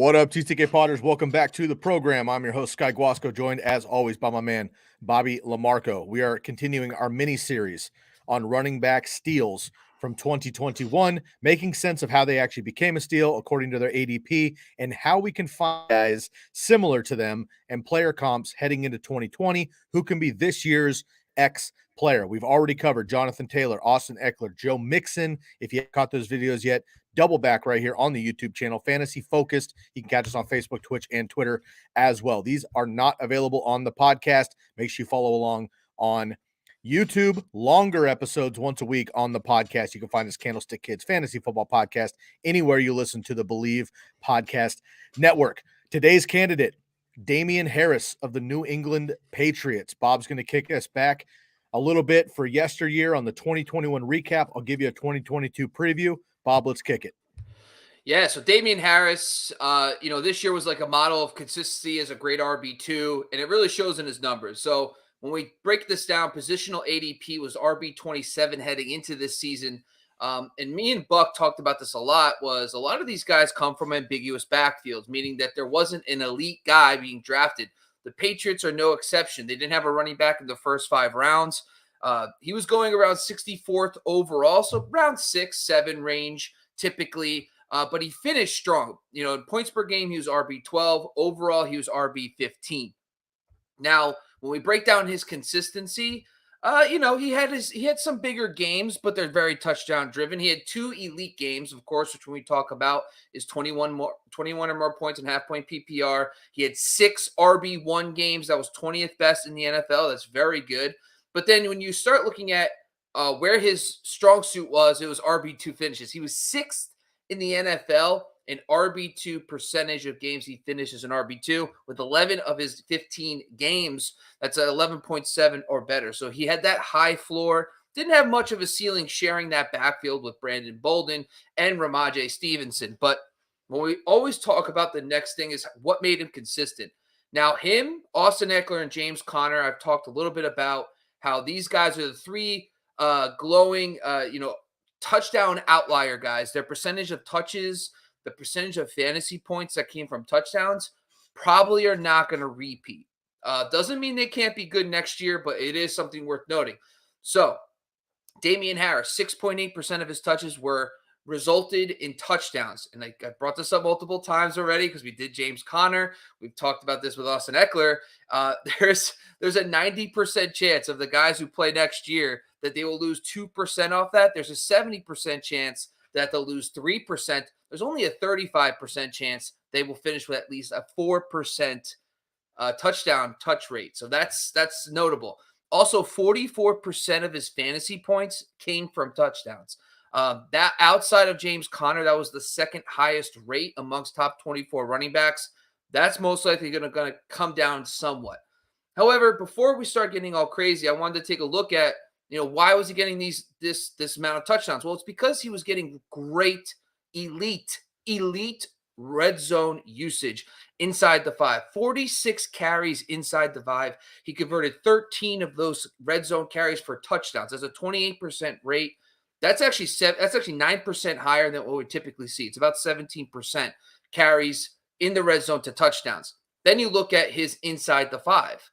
What up, TTK Potters? Welcome back to the program. I'm your host, Sky Guasco, joined as always by my man, Bobby Lamarco. We are continuing our mini-series on running back steals from 2021, making sense of how they actually became a steal according to their ADP and how we can find guys similar to them and player comps heading into 2020 who can be this year's X player. We've already covered Jonathan Taylor, Austin Eckler, Joe Mixon. If you haven't caught those videos yet, double back right here on the YouTube channel, Fantasy Focused. You can catch us on Facebook, Twitch, and Twitter as well. These are not available on the podcast. Make sure you follow along on YouTube. Longer episodes once a week on the podcast. You can find this Candlestick Kids Fantasy Football Podcast anywhere you listen to the Believe Podcast Network. Today's candidate, Damian Harris of the New England Patriots. Bob's going to kick us back a little bit for yesteryear on the 2021 recap. I'll give you a 2022 preview. Bob, let's kick it. Yeah, so Damien Harris, this year was like a model of consistency as a great RB2, and it really shows in his numbers. So when we break this down, positional ADP was RB27 heading into this season. And me and Buck talked about this a lot, was a lot of these guys come from ambiguous backfields, meaning that there wasn't an elite guy being drafted. The Patriots are no exception. They didn't have a running back in the first 5 rounds. He was going around 64th overall, so around 6-7 range typically. But he finished strong. In points per game, he was RB12. Overall, he was RB15. Now, when we break down his consistency, he had some bigger games, but they're very touchdown driven. He had 2 elite games, of course, which when we talk about is 21 or more points in half point PPR. He had 6 RB1 games. That was 20th best in the NFL. That's very good. But then when you start looking at where his strong suit was, it was RB2 finishes. He was 6th in the NFL in RB2 percentage of games he finishes in RB2 with 11 of his 15 games. That's 11.7 or better. So he had that high floor. Didn't have much of a ceiling sharing that backfield with Brandon Bolden and Ramajay Stevenson. But when we always talk about the next thing is what made him consistent. Now him, Austin Eckler, and James Conner, I've talked a little bit about how these guys are the 3 glowing, touchdown outlier guys. Their percentage of touches, the percentage of fantasy points that came from touchdowns probably are not going to repeat. Doesn't mean they can't be good next year, but it is something worth noting. So Damian Harris, 6.8% of his touches resulted in touchdowns. And I brought this up multiple times already because we did James Conner. We've talked about this with Austin Eckler. There's a 90% chance of the guys who play next year that they will lose 2% off that. There's a 70% chance that they'll lose 3%. There's only a 35% chance they will finish with at least a 4% touchdown touch rate. So that's notable. Also, 44% of his fantasy points came from touchdowns. That outside of James Conner, that was the second highest rate amongst top 24 running backs. That's most likely going to come down somewhat. However, before we start getting all crazy, I wanted to take a look at, why was he getting this amount of touchdowns? Well, it's because he was getting great, elite red zone usage inside the 5. 46 carries inside the 5. He converted 13 of those red zone carries for touchdowns. That's a 28% rate. That's actually 9% higher than what we typically see. It's about 17% carries in the red zone to touchdowns. Then you look at his inside the 5.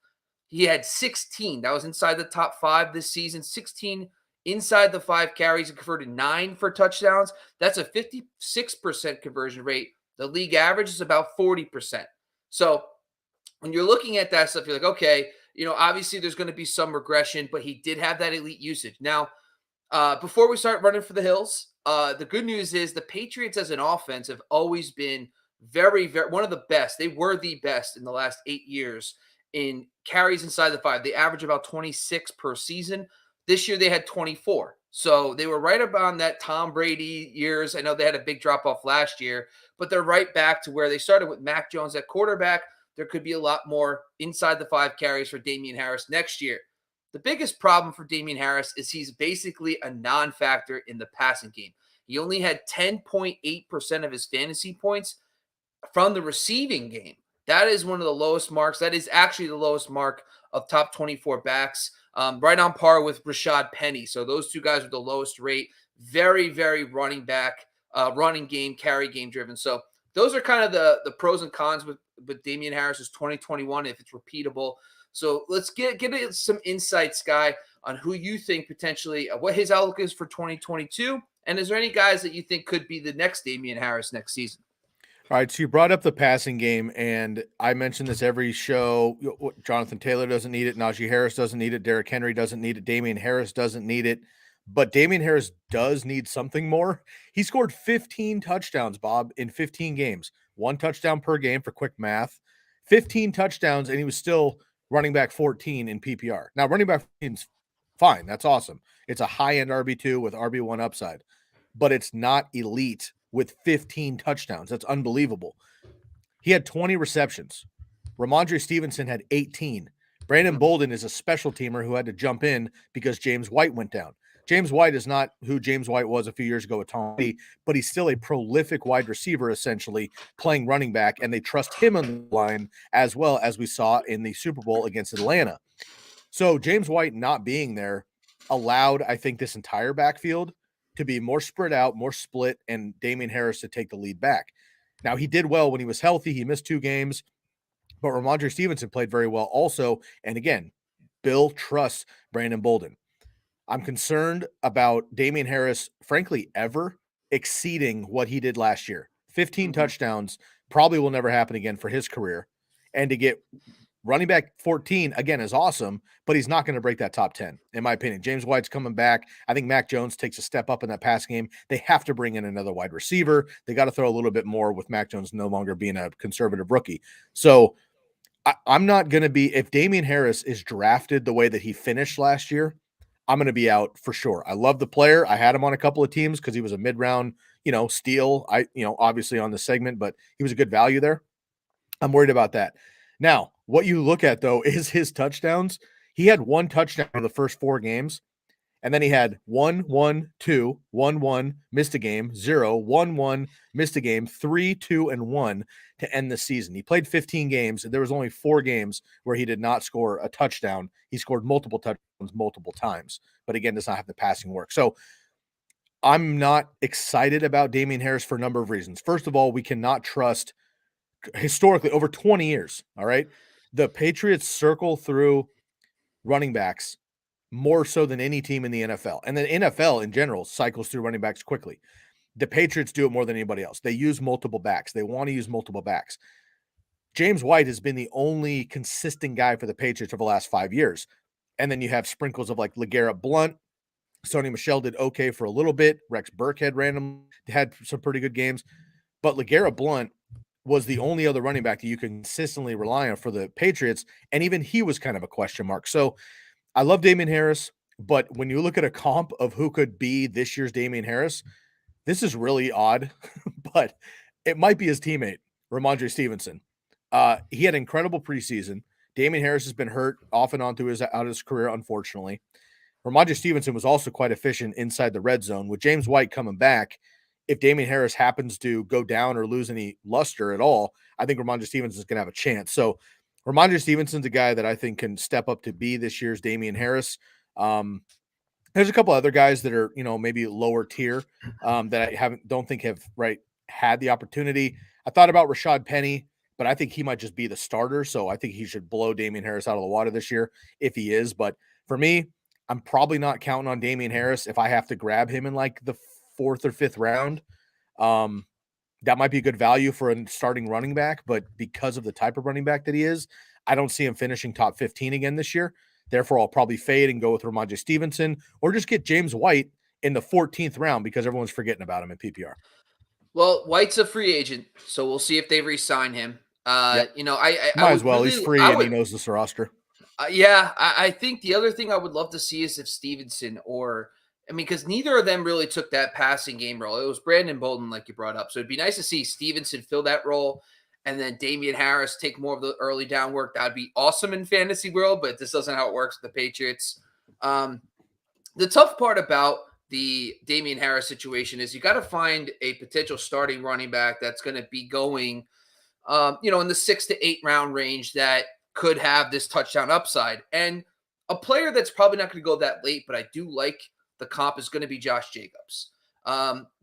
He had 16. That was inside the top 5 this season. 16 inside the 5 carries and converted 9 for touchdowns. That's a 56% conversion rate. The league average is about 40%. So when you're looking at that stuff, you're like, okay, obviously there's going to be some regression, but he did have that elite usage. Now, before we start running for the hills, the good news is the Patriots as an offense have always been very, very one of the best. They were the best in the last 8 years in carries inside the 5. They average about 26 per season. This year they had 24. So they were right about that Tom Brady years. I know they had a big drop off last year, but they're right back to where they started with Mac Jones at quarterback. There could be a lot more inside the 5 carries for Damian Harris next year. The biggest problem for Damian Harris is he's basically a non-factor in the passing game. He only had 10.8% of his fantasy points from the receiving game. That is one of the lowest marks. That is actually the lowest mark of top 24 backs, right on par with Rashad Penny. So those 2 guys are the lowest rate. Very, very running game, carry game driven. So those are kind of the pros and cons with Damian Harris's 2021, if it's repeatable. So let's get some insight, Sky, on who you think potentially what his outlook is for 2022. And is there any guys that you think could be the next Damian Harris next season? All right, so you brought up the passing game, and I mention this every show. Jonathan Taylor doesn't need it. Najee Harris doesn't need it. Derrick Henry doesn't need it. Damian Harris doesn't need it. But Damian Harris does need something more. He scored 15 touchdowns, Bob, in 15 games. 1 touchdown per game for quick math. 15 touchdowns, and he was still running back 14 in PPR. Now, running back 14 is fine. That's awesome. It's a high-end RB2 with RB1 upside. But it's not elite with 15 touchdowns. That's unbelievable. He had 20 receptions. Ramondre Stevenson had 18. Brandon Bolden is a special teamer who had to jump in because James White went down. James White is not who James White was a few years ago with Tom Brady, but he's still a prolific wide receiver, essentially, playing running back, and they trust him on the line as well, as we saw in the Super Bowl against Atlanta. So James White not being there allowed, I think, this entire backfield to be more spread out, more split, and Damian Harris to take the lead back. Now, he did well when he was healthy. He missed 2 games, but Ramondre Stevenson played very well also. And again, Bill trusts Brandon Bolden. I'm concerned about Damian Harris, frankly, ever exceeding what he did last year. 15 touchdowns probably will never happen again for his career. And to get running back 14, again, is awesome, but he's not going to break that top 10, in my opinion. James White's coming back. I think Mac Jones takes a step up in that pass game. They have to bring in another wide receiver. They got to throw a little bit more with Mac Jones no longer being a conservative rookie. So I'm not going to be – if Damian Harris is drafted the way that he finished last year, I'm going to be out for sure. I love the player. I had him on a couple of teams because he was a mid-round, steal. Obviously on the segment, but he was a good value there. I'm worried about that. Now, what you look at, though, is his touchdowns. He had 1 touchdown in the first 4 games, and then he had 1, 1, 2, 1, 1, missed a game, 0, 1, 1, missed a game, 3, 2, and 1 to end the season. He played 15 games, and there was only 4 games where he did not score a touchdown. He scored multiple touchdowns multiple times, but again, does not have the passing work. So I'm not excited about Damian Harris for a number of reasons. First of all, we cannot trust historically over 20 years, all right? The Patriots circle through running backs more so than any team in the NFL. And the NFL in general cycles through running backs quickly. The Patriots do it more than anybody else. They use multiple backs. They want to use multiple backs. James White has been the only consistent guy for the Patriots over the last 5 years. And then you have sprinkles of like LeGarrette Blount. Sony Michel did okay for a little bit. Rex Burkhead had some pretty good games. But LeGarrette Blount was the only other running back that you can consistently rely on for the Patriots. And even he was kind of a question mark. So I love Damian Harris, but when you look at a comp of who could be this year's Damian Harris, this is really odd, but it might be his teammate, Ramondre Stevenson. He had an incredible preseason. Damian Harris has been hurt off and on through out of his career, unfortunately. Ramondre Stevenson was also quite efficient inside the red zone. With James White coming back, if Damian Harris happens to go down or lose any luster at all, I think Ramondre Stevenson is going to have a chance. So Ramondre Stevenson's a guy that I think can step up to be this year's Damian Harris. There's a couple other guys that are, maybe lower tier that I don't think have had the opportunity. I thought about Rashad Penny, but I think he might just be the starter. So I think he should blow Damian Harris out of the water this year if he is. But for me, I'm probably not counting on Damian Harris if I have to grab him in like the 4th or 5th round. That might be a good value for a starting running back, but because of the type of running back that he is, I don't see him finishing top 15 again this year. Therefore, I'll probably fade and go with Ramondre Stevenson or just get James White in the 14th round because everyone's forgetting about him in PPR. Well, White's a free agent, so we'll see if they re-sign him. Yep. I might as well. He's free and he knows this roster. I think the other thing I would love to see is if Stevenson because neither of them really took that passing game role. It was Brandon Bolden, like you brought up. So it'd be nice to see Stevenson fill that role and then Damian Harris take more of the early down work. That'd be awesome in fantasy world, but this doesn't how it works with the Patriots. The tough part about the Damian Harris situation is you got to find a potential starting running back that's going to be going, in the 6 to 8 round range that could have this touchdown upside. And a player that's probably not going to go that late, but I do like the comp is going to be Josh Jacobs.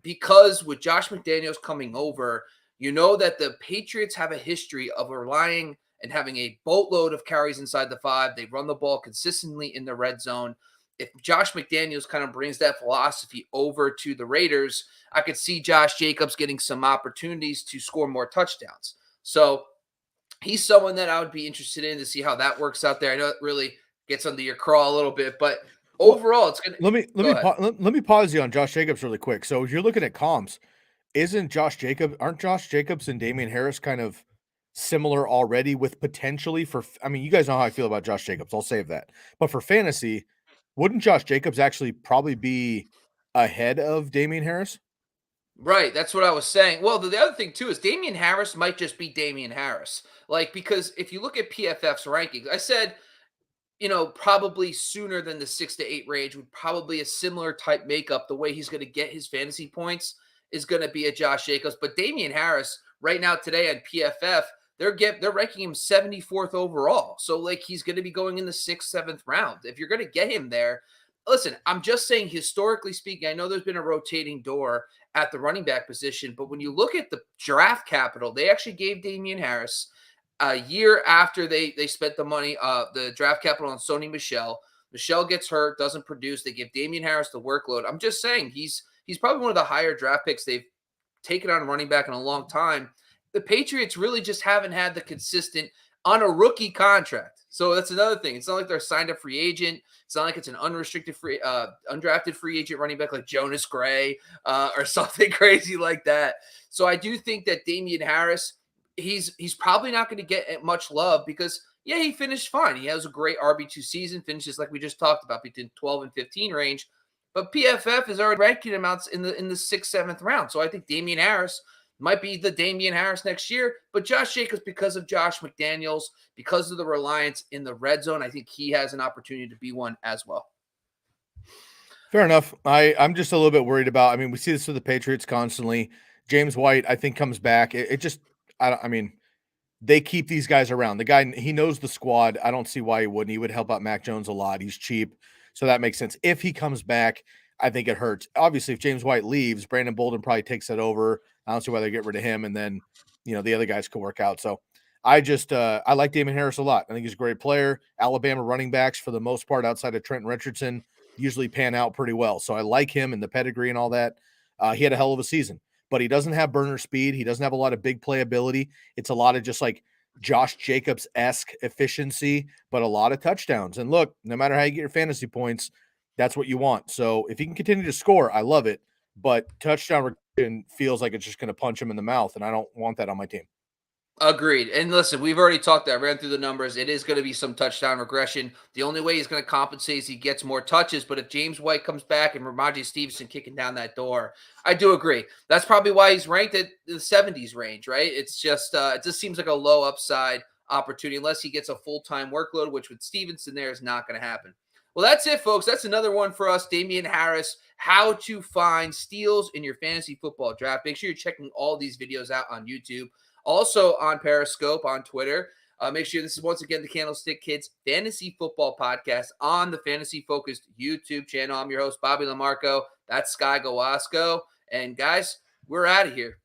Because with Josh McDaniels coming over, You know that the Patriots have a history of relying and having a boatload of carries inside the 5. They run the ball consistently in the red zone. If Josh McDaniels kind of brings that philosophy over to the Raiders, I could see Josh Jacobs getting some opportunities to score more touchdowns. So he's someone that I would be interested in to see how that works out there. I know it really gets under your craw a little bit, but Well, overall, it's going to go ahead. let me pause you on Josh Jacobs really quick. So if you're looking at comps, aren't Josh Jacobs and Damian Harris kind of similar already with potentially for I mean, you guys know how I feel about Josh Jacobs. I'll save that. But for fantasy, wouldn't Josh Jacobs actually probably be ahead of Damian Harris? Right, that's what I was saying. Well, the other thing too is Damian Harris might just be Damian Harris. Like, because if you look at PFF's rankings, I said, probably sooner than the 6 to 8 range, would probably a similar type makeup. The way he's going to get his fantasy points is going to be a Josh Jacobs. But Damian Harris, right now today on PFF, they're ranking him 74th overall. So like he's going to be going in the 6th, 7th round. If you're going to get him there, listen, I'm just saying historically speaking, I know there's been a rotating door at the running back position, but when you look at the draft capital, they actually gave Damian Harris a year after they spent the money, the draft capital on Sony Michel. Michel gets hurt, doesn't produce. They give Damian Harris the workload. I'm just saying he's probably one of the higher draft picks they've taken on running back in a long time. The Patriots really just haven't had the consistent on a rookie contract. So that's another thing. It's not like they're signed up free agent. It's not like it's an unrestricted undrafted free agent running back like Jonas Gray or something crazy like that. So I do think that Damian Harris, he's probably not going to get much love because he finished fine. He has a great RB2 season, finishes like we just talked about between 12 and 15 range. But PFF is already ranking him out in the 6th, 7th round. So I think Damian Harris might be the Damian Harris next year. But Josh Jacobs, because of Josh McDaniels, because of the reliance in the red zone, I think he has an opportunity to be one as well. Fair enough. I'm just a little bit worried about. I mean, we see this with the Patriots constantly. James White, I think, comes back. It just, I mean, they keep these guys around. The guy, he knows the squad. I don't see why he wouldn't. He would help out Mac Jones a lot. He's cheap, so that makes sense. If he comes back, I think it hurts. Obviously, if James White leaves, Brandon Bolden probably takes it over. I don't see why they get rid of him, and then the other guys could work out. So I just I like Damian Harris a lot. I think he's a great player. Alabama running backs, for the most part, outside of Trenton Richardson, usually pan out pretty well. So I like him and the pedigree and all that. He had a hell of a season, but he doesn't have burner speed. He doesn't have a lot of big playability. It's a lot of just like Josh Jacobs-esque efficiency, but a lot of touchdowns. And look, no matter how you get your fantasy points, that's what you want. So if he can continue to score, I love it. But touchdown regression feels like it's just going to punch him in the mouth, and I don't want that on my team. Agreed. And listen, we've already talked that. I ran through the numbers. It is going to be some touchdown regression. The only way he's going to compensate is he gets more touches. But if James White comes back and Ramondre Stevenson kicking down that door, I do agree. That's probably why he's ranked at the 70s range, right? It's just it just seems like a low upside opportunity unless he gets a full-time workload, which with Stevenson there is not going to happen. Well, that's it, folks. That's another one for us, Damian Harris, how to find steals in your fantasy football draft. Make sure you're checking all these videos out on YouTube. Also on Periscope, on Twitter. Make sure this is once again the Candlestick Kids Fantasy Football Podcast on the Fantasy Focused YouTube channel. I'm your host, Bobby LaMarco. That's Sky Gawasco. And guys, we're out of here.